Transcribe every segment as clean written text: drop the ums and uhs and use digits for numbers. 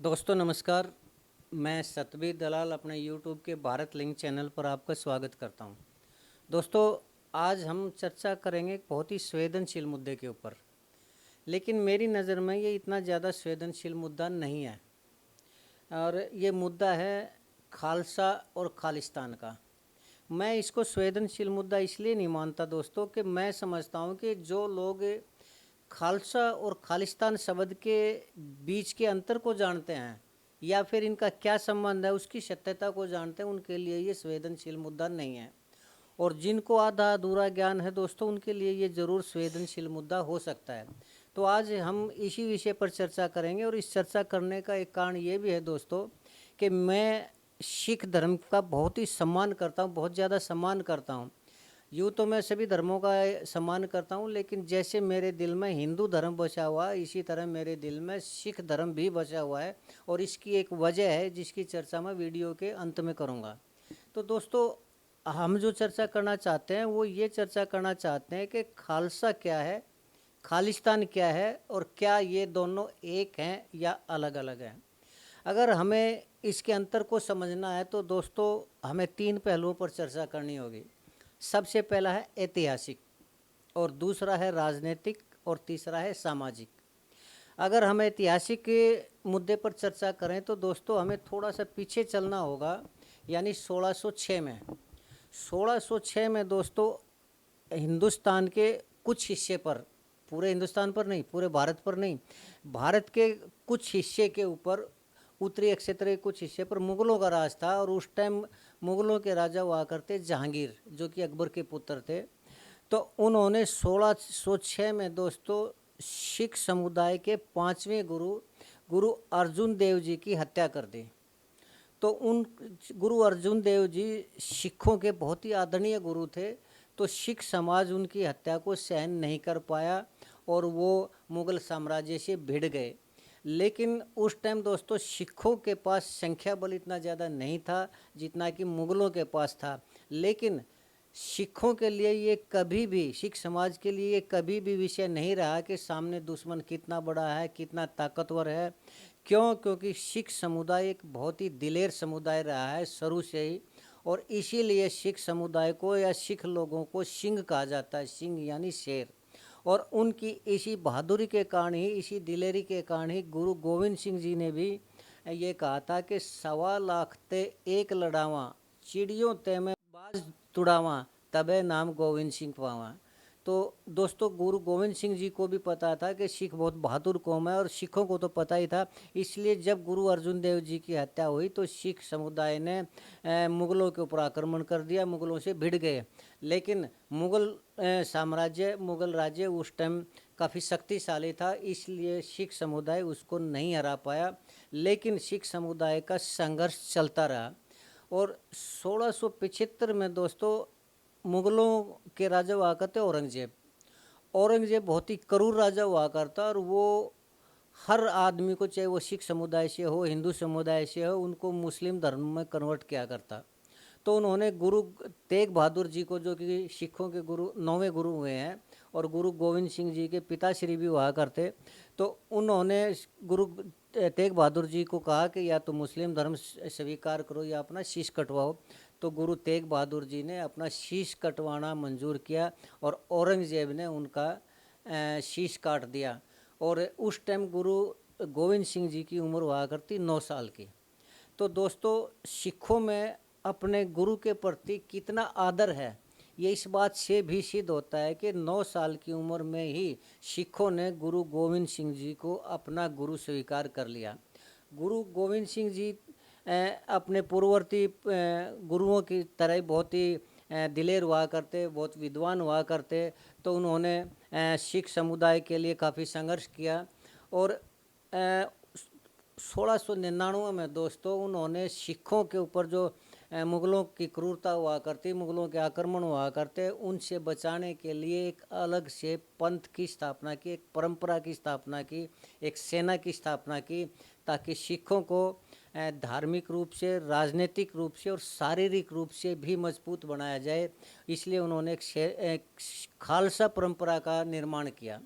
दोस्तों नमस्कार। मैं सतबीर दलाल अपने यूट्यूब के भारत लिंक चैनल पर आपका स्वागत करता हूं। दोस्तों, आज हम चर्चा करेंगे एक बहुत ही संवेदनशील मुद्दे के ऊपर, लेकिन मेरी नज़र में ये इतना ज़्यादा संवेदनशील मुद्दा नहीं है। और ये मुद्दा है खालसा और खालिस्तान का। मैं इसको संवेदनशील मुद्दा इसलिए नहीं मानता दोस्तों कि मैं समझता हूँ कि जो लोग खालसा और खालिस्तान शब्द के बीच के अंतर को जानते हैं या फिर इनका क्या संबंध है उसकी सत्यता को जानते हैं, उनके लिए ये संवेदनशील मुद्दा नहीं है। और जिनको आधा अधूरा ज्ञान है दोस्तों, उनके लिए ये ज़रूर संवेदनशील मुद्दा हो सकता है। तो आज हम इसी विषय पर चर्चा करेंगे। और इस चर्चा करने का एक कारण ये भी है दोस्तों कि मैं सिख धर्म का बहुत ही सम्मान करता हूँ, बहुत ज़्यादा सम्मान करता हूँ। यूँ तो मैं सभी धर्मों का सम्मान करता हूँ, लेकिन जैसे मेरे दिल में हिंदू धर्म बसा हुआ है, इसी तरह मेरे दिल में सिख धर्म भी बसा हुआ है। और इसकी एक वजह है जिसकी चर्चा मैं वीडियो के अंत में करूँगा। तो दोस्तों, हम जो चर्चा करना चाहते हैं वो ये चर्चा करना चाहते हैं कि खालसा क्या है, खालिस्तान क्या है, और क्या ये दोनों एक हैं या अलग अलग हैं। अगर हमें इसके अंतर को समझना है तो दोस्तों हमें तीन पहलुओं पर चर्चा करनी होगी। सबसे पहला है ऐतिहासिक, और दूसरा है राजनीतिक, और तीसरा है सामाजिक। अगर हम ऐतिहासिक के मुद्दे पर चर्चा करें तो दोस्तों हमें थोड़ा सा पीछे चलना होगा, यानी 1606 में। 1606 में दोस्तों हिंदुस्तान के कुछ हिस्से पर, पूरे हिंदुस्तान पर नहीं, पूरे भारत पर नहीं, भारत के कुछ हिस्से के ऊपर, उत्तरी क्षेत्र के कुछ हिस्से पर मुग़लों का राज था। और उस टाइम मुग़लों के राजा हुआ करते जहांगीर, जो कि अकबर के पुत्र थे। तो उन्होंने 1606 में दोस्तों सिख समुदाय के पांचवें गुरु गुरु अर्जुन देव जी की हत्या कर दी। तो उन गुरु अर्जुन देव जी सिखों के बहुत ही आदरणीय गुरु थे। तो सिख समाज उनकी हत्या को सहन नहीं कर पाया और वो मुग़ल साम्राज्य से भिड़ गए। लेकिन उस टाइम दोस्तों सिखों के पास संख्या बल इतना ज़्यादा नहीं था जितना कि मुग़लों के पास था। लेकिन सिखों के लिए ये कभी भी, सिख समाज के लिए ये कभी भी विषय नहीं रहा कि सामने दुश्मन कितना बड़ा है, कितना ताकतवर है। क्यों? क्योंकि सिख समुदाय एक बहुत ही दिलेर समुदाय रहा है शुरू से ही। और इसीलिए सिख समुदाय को या सिख लोगों को सिंह कहा जाता है, सिंह यानी शेर। और उनकी इसी बहादुरी के कारण ही, इसी दिलेरी के कारण ही गुरु गोविंद सिंह जी ने भी ये कहा था कि 1.25 ते एक लड़ावा, चिड़ियों ते में बाज तुड़ावा, तबे नाम गोविंद सिंह पावा। तो दोस्तों गुरु गोविंद सिंह जी को भी पता था कि सिख बहुत बहादुर कौम है, और सिखों को तो पता ही था। इसलिए जब गुरु अर्जुन देव जी की हत्या हुई तो सिख समुदाय ने मुग़लों के ऊपर आक्रमण कर दिया, मुग़लों से भिड़ गए। लेकिन मुग़ल साम्राज्य, मुग़ल राज्य उस टाइम काफ़ी शक्तिशाली था, इसलिए सिख समुदाय उसको नहीं हरा पाया। लेकिन सिख समुदाय का संघर्ष चलता रहा। और 1675 में दोस्तों मुग़लों के राजा हुआ करते औरंगजेब। औरंगजेब बहुत ही क्रूर राजा हुआ करता, और वो हर आदमी को, चाहे वो सिख समुदाय से हो, हिंदू समुदाय से हो, उनको मुस्लिम धर्म में कन्वर्ट किया करता। तो उन्होंने गुरु तेग बहादुर जी को, जो कि सिखों के गुरु 9वें गुरु हुए हैं और गुरु गोविंद सिंह जी के पिताश्री भी हुआ करते, तो उन्होंने गुरु तेग बहादुर जी को कहा कि या तो मुस्लिम धर्म स्वीकार करो या अपना शीश कटवाओ। तो गुरु तेग बहादुर जी ने अपना शीश कटवाना मंजूर किया और औरंगजेब ने उनका शीश काट दिया। और उस टाइम गुरु गोविंद सिंह जी की उम्र हुआ करती 9 साल की। तो दोस्तों सिखों में अपने गुरु के प्रति कितना आदर है, ये इस बात से भी सिद्ध होता है कि 9 साल की उम्र में ही सिखों ने गुरु गोविंद सिंह जी को अपना गुरु स्वीकार कर लिया। गुरु गोविंद सिंह जी अपने पूर्ववर्ती गुरुओं की तरह बहुत ही दिलेर हुआ करते, बहुत विद्वान हुआ करते। तो उन्होंने सिख समुदाय के लिए काफ़ी संघर्ष किया। और 1699 में दोस्तों उन्होंने सिखों के ऊपर जो मुग़लों की क्रूरता हुआ करती, मुग़लों के आक्रमण हुआ करते, उनसे बचाने के लिए एक अलग से पंथ की स्थापना की, एक परंपरा की स्थापना की, एक सेना की स्थापना की, ताकि सिखों को धार्मिक रूप से, राजनीतिक रूप से और शारीरिक रूप से भी मजबूत बनाया जाए। इसलिए उन्होंने एक खालसा परंपरा का निर्माण किया।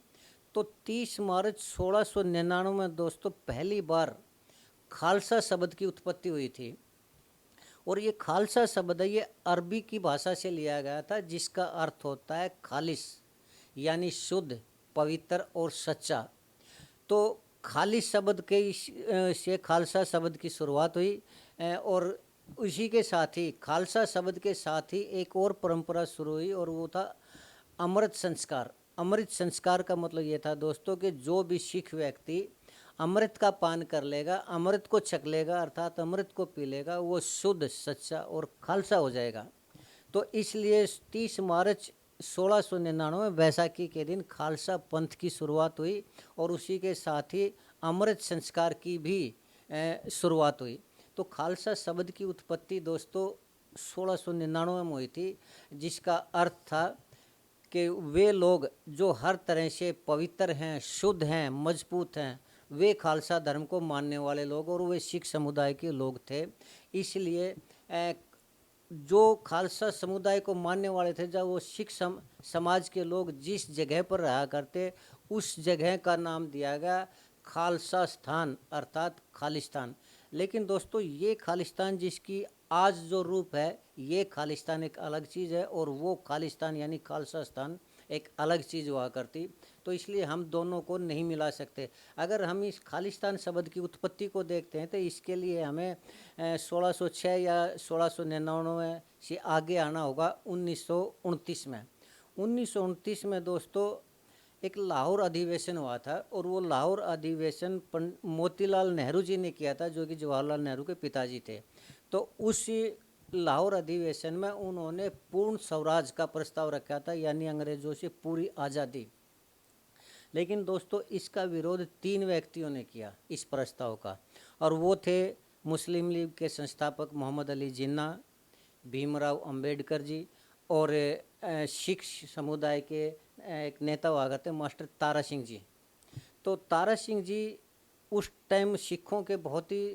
तो 30 मार्च 1699 में दोस्तों पहली बार खालसा शब्द की उत्पत्ति हुई थी। और ये खालसा शब्द है, ये अरबी की भाषा से लिया गया था, जिसका अर्थ होता है खालिस, यानी शुद्ध, पवित्र और सच्चा। तो खालिस शब्द के से खालसा शब्द की शुरुआत हुई। और उसी के साथ ही खालसा शब्द के साथ ही एक और परंपरा शुरू हुई, और वो था अमृत संस्कार। अमृत संस्कार का मतलब ये था दोस्तों कि जो भी सिख व्यक्ति अमृत का पान कर लेगा, अमृत को छक लेगा, अर्थात अमृत को पी लेगा, वो शुद्ध, सच्चा और खालसा हो जाएगा। तो इसलिए 30 मार्च 1699 बैसाखी के दिन खालसा पंथ की शुरुआत हुई, और उसी के साथ ही अमृत संस्कार की भी शुरुआत हुई। तो खालसा शब्द की उत्पत्ति दोस्तों 1699 में हुई थी, जिसका अर्थ था कि वे लोग जो हर तरह से पवित्र हैं, शुद्ध हैं, मजबूत हैं, वे खालसा धर्म को मानने वाले लोग, और वे सिख समुदाय के लोग थे। इसलिए जो खालसा समुदाय को मानने वाले थे, जब वो सिख समाज के लोग जिस जगह पर रहा करते, उस जगह का नाम दिया गया खालसा स्थान, अर्थात खालिस्तान। लेकिन दोस्तों ये खालिस्तान जिसकी आज जो रूप है, ये खालिस्तान एक अलग चीज़ है, और वो खालिस्तान यानी खालसा स्थान एक अलग चीज़ हुआ करती। तो इसलिए हम दोनों को नहीं मिला सकते। अगर हम इस खालिस्तान शब्द की उत्पत्ति को देखते हैं तो इसके लिए हमें 1606 या 1699 से आगे आना होगा 1929 में। 1929 में दोस्तों एक लाहौर अधिवेशन हुआ था, और वो लाहौर अधिवेशन मोतीलाल नेहरू जी ने किया था, जो कि जवाहरलाल नेहरू के पिताजी थे। तो उस लाहौर अधिवेशन में उन्होंने पूर्ण स्वराज का प्रस्ताव रखा था, यानी अंग्रेजों से पूरी आज़ादी। लेकिन दोस्तों इसका विरोध 3 व्यक्तियों ने किया इस प्रस्ताव का, और वो थे मुस्लिम लीग के संस्थापक मोहम्मद अली जिन्ना, भीमराव अंबेडकर जी, और सिख समुदाय के एक नेता हुआ करते मास्टर तारा सिंह जी। तो तारा सिंह जी उस टाइम सिखों के बहुत ही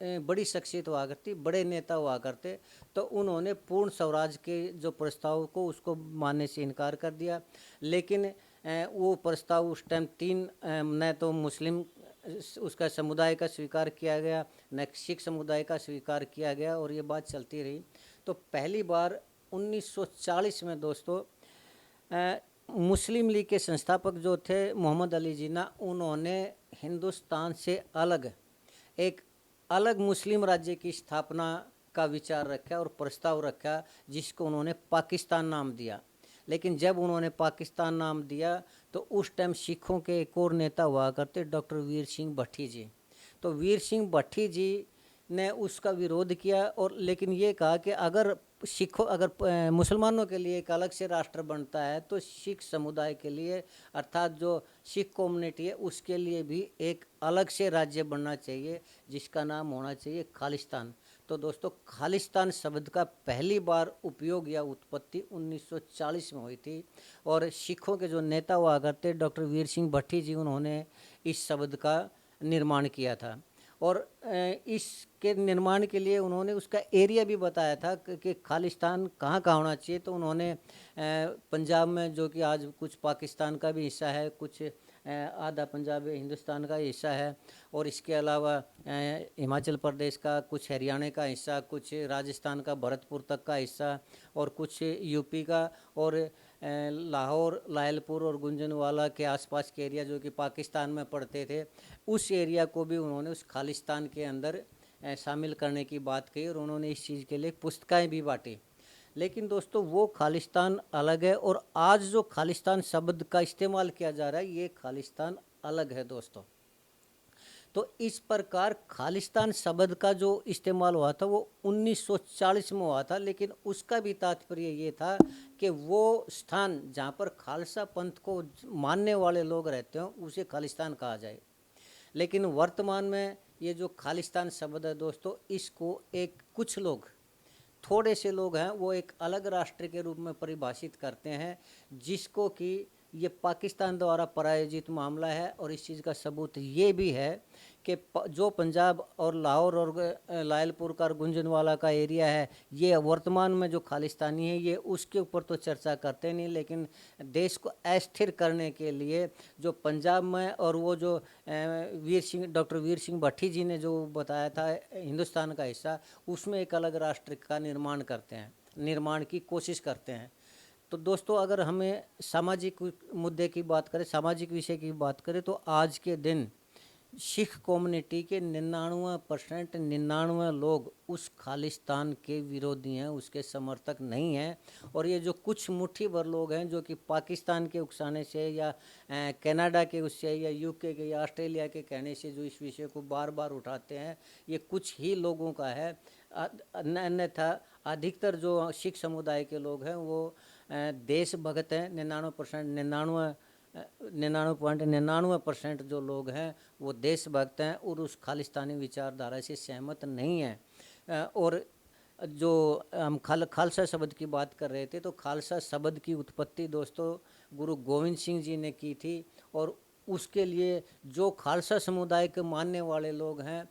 बड़ी शख्सियत हुआ करती, बड़े नेता हुआ करते। तो उन्होंने पूर्ण स्वराज के जो प्रस्ताव को उसको मानने से इनकार कर दिया। लेकिन वो प्रस्ताव उस टाइम 3 न तो मुस्लिम उसका समुदाय का स्वीकार किया गया, न सिख समुदाय का स्वीकार किया गया, और ये बात चलती रही। तो पहली बार 1940 में दोस्तों मुस्लिम लीग के संस्थापक जो थे मोहम्मद अली जिन्ना, उन्होंने हिंदुस्तान से अलग एक अलग मुस्लिम राज्य की स्थापना का विचार रखा और प्रस्ताव रखा, जिसको उन्होंने पाकिस्तान नाम दिया। लेकिन जब उन्होंने पाकिस्तान नाम दिया तो उस टाइम सिखों के एक और नेता हुआ करते डॉक्टर वीर सिंह भट्टी जी। तो वीर सिंह भट्टी जी ने उसका विरोध किया, और लेकिन ये कहा कि अगर मुसलमानों के लिए एक अलग से राष्ट्र बनता है तो सिख समुदाय के लिए, अर्थात जो सिख कम्युनिटी है, उसके लिए भी एक अलग से राज्य बनना चाहिए, जिसका नाम होना चाहिए खालिस्तान। तो दोस्तों खालिस्तान शब्द का पहली बार उपयोग या उत्पत्ति 1940 में हुई थी, और सिखों के जो नेता हुआ करते डॉक्टर वीर सिंह भट्टी जी, उन्होंने इस शब्द का निर्माण किया था। और इसके निर्माण के लिए उन्होंने उसका एरिया भी बताया था कि खालिस्तान कहाँ कहाँ होना चाहिए। तो उन्होंने पंजाब में, जो कि आज कुछ पाकिस्तान का भी हिस्सा है, कुछ आधा पंजाब हिंदुस्तान का हिस्सा है, और इसके अलावा हिमाचल प्रदेश का, कुछ हरियाणा का हिस्सा, कुछ राजस्थान का भरतपुर तक का हिस्सा, और कुछ यूपी का, और लाहौर, लायलपुर और गुंजनवाला के आसपास के एरिया जो कि पाकिस्तान में पड़ते थे, उस एरिया को भी उन्होंने उस खालिस्तान के अंदर शामिल करने की बात कही, और उन्होंने इस चीज़ के लिए पुस्तकें भी बांटी। लेकिन दोस्तों वो खालिस्तान अलग है, और आज जो खालिस्तान शब्द का इस्तेमाल किया जा रहा है, ये खालिस्तान अलग है दोस्तों। तो इस प्रकार खालिस्तान शब्द का जो इस्तेमाल हुआ था वो 1940 में हुआ था, लेकिन उसका भी तात्पर्य ये था कि वो स्थान जहाँ पर खालसा पंथ को मानने वाले लोग रहते हो उसे खालिस्तान कहा जाए। लेकिन वर्तमान में ये जो खालिस्तान शब्द है दोस्तों, इसको एक कुछ लोग, थोड़े से लोग हैं, वो एक अलग राष्ट्र के रूप में परिभाषित करते हैं, जिसको कि ये पाकिस्तान द्वारा प्रायोजित मामला है। और इस चीज़ का सबूत ये भी है कि जो पंजाब और लाहौर और लायलपुर का और गुंजनवाला का एरिया है, ये वर्तमान में जो खालिस्तानी है, ये उसके ऊपर तो चर्चा करते नहीं, लेकिन देश को अस्थिर करने के लिए जो पंजाब में और वो जो डॉक्टर वीर सिंह भट्टी जी ने जो बताया था हिंदुस्तान का हिस्सा, उसमें एक अलग राष्ट्र का निर्माण की कोशिश करते हैं। तो दोस्तों, अगर हमें सामाजिक मुद्दे की बात करें, सामाजिक विषय की बात करें, तो आज के दिन सिख कम्युनिटी के 99% लोग उस खालिस्तान के विरोधी हैं, उसके समर्थक नहीं हैं। और ये जो कुछ मुट्ठी भर लोग हैं जो कि पाकिस्तान के उकसाने से या कनाडा के उससे या यूके के या ऑस्ट्रेलिया के कहने से जो इस विषय को बार बार उठाते हैं, ये कुछ ही लोगों का है। अन्यथा अधिकतर जो सिख समुदाय के लोग हैं वो देशभक्त हैं। 99.99% जो लोग हैं वो देशभक्त हैं और उस खालिस्तानी विचारधारा से सहमत नहीं हैं। और जो हम खालसा शब्द की बात कर रहे थे, तो खालसा शब्द की उत्पत्ति दोस्तों गुरु गोविंद सिंह जी ने की थी। और उसके लिए जो खालसा समुदाय के मानने वाले लोग हैं,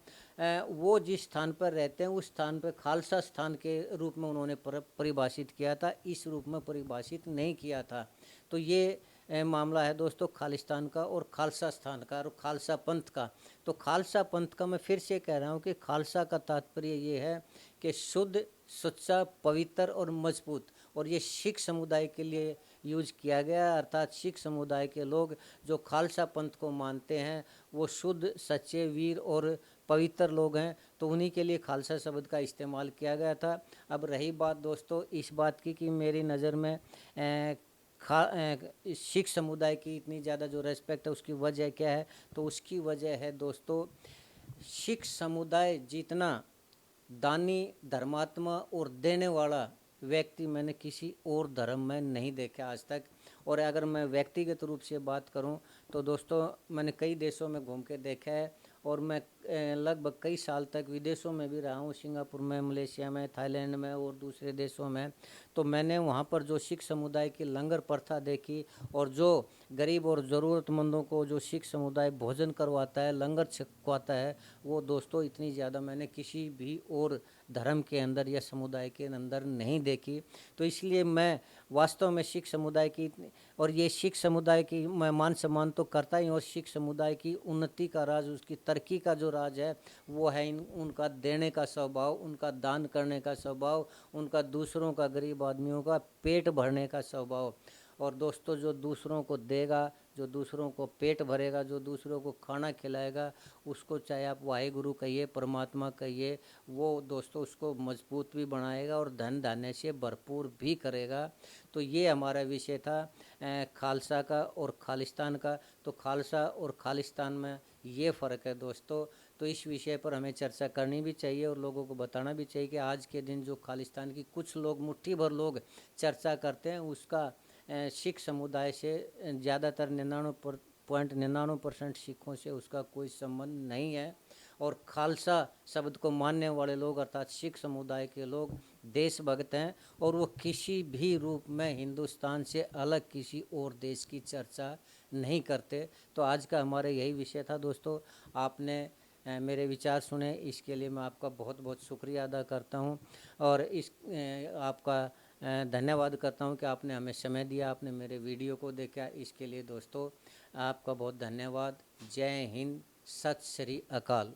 वो जिस स्थान पर रहते हैं उस स्थान पर खालसा स्थान के रूप में उन्होंने परिभाषित किया था, इस रूप में परिभाषित नहीं किया था। तो ये मामला है दोस्तों खालिस्तान का और खालसा स्थान का और खालसा पंथ का। तो खालसा पंथ का मैं फिर से कह रहा हूँ कि खालसा का तात्पर्य ये है कि शुद्ध, सच्चा, पवित्र और मजबूत। और ये सिख समुदाय के लिए यूज किया गया, अर्थात सिख समुदाय के लोग जो खालसा पंथ को मानते हैं वो शुद्ध, सच्चे, वीर और पवित्र लोग हैं, तो उन्हीं के लिए खालसा शब्द का इस्तेमाल किया गया था। अब रही बात दोस्तों इस बात की कि मेरी नज़र में सिख समुदाय की इतनी ज़्यादा जो रेस्पेक्ट है उसकी वजह क्या है, तो उसकी वजह है दोस्तों सिख समुदाय जितना दानी, धर्मात्मा और देने वाला व्यक्ति मैंने किसी और धर्म में नहीं देखा आज तक। और अगर मैं व्यक्तिगत रूप से बात करूं तो दोस्तों मैंने कई देशों में घूम के देखा है और मैं लगभग कई साल तक विदेशों में भी रहा हूँ, सिंगापुर में, मलेशिया में, थाईलैंड में और दूसरे देशों में। तो मैंने वहाँ पर जो सिख समुदाय की लंगर प्रथा देखी और जो गरीब और ज़रूरतमंदों को जो सिख समुदाय भोजन करवाता है, लंगर छकवाता है, वो दोस्तों इतनी ज़्यादा मैंने किसी भी और धर्म के अंदर या समुदाय के अंदर नहीं देखी। तो इसलिए मैं वास्तव में सिख समुदाय की और ये सिख समुदाय की मैं मान सम्मान तो करता ही हूँ। और सिख समुदाय की उन्नति का राज, उसकी तरक्की का जो राज है वो है उनका देने का स्वभाव, उनका दान करने का स्वभाव, उनका दूसरों का, गरीब आदमियों का पेट भरने का स्वभाव। और दोस्तों जो दूसरों को देगा, जो दूसरों को पेट भरेगा, जो दूसरों को खाना खिलाएगा, उसको चाहे आप वाहिगुरु कहिए, परमात्मा कहिए, वो दोस्तों उसको मजबूत भी बनाएगा और धन धान्य से भरपूर भी करेगा। तो ये हमारा विषय था खालसा का और खालिस्तान का। तो खालसा और खालिस्तान में ये फ़र्क है दोस्तों। तो इस विषय पर हमें चर्चा करनी भी चाहिए और लोगों को बताना भी चाहिए कि आज के दिन जो खालिस्तान की कुछ लोग, मुट्ठी भर लोग चर्चा करते हैं, उसका सिख समुदाय से ज़्यादातर 99.99% सिखों से उसका कोई संबंध नहीं है। और खालसा शब्द को मानने वाले लोग अर्थात सिख समुदाय के लोग देशभक्त हैं और वो किसी भी रूप में हिंदुस्तान से अलग किसी और देश की चर्चा नहीं करते। तो आज का हमारा यही विषय था दोस्तों। आपने मेरे विचार सुने, इसके लिए मैं आपका बहुत बहुत शुक्रिया अदा करता हूं। और आपका धन्यवाद करता हूं कि आपने हमें समय दिया, आपने मेरे वीडियो को देखा। इसके लिए दोस्तों आपका बहुत धन्यवाद। जय हिंद, सत श्री अकाल।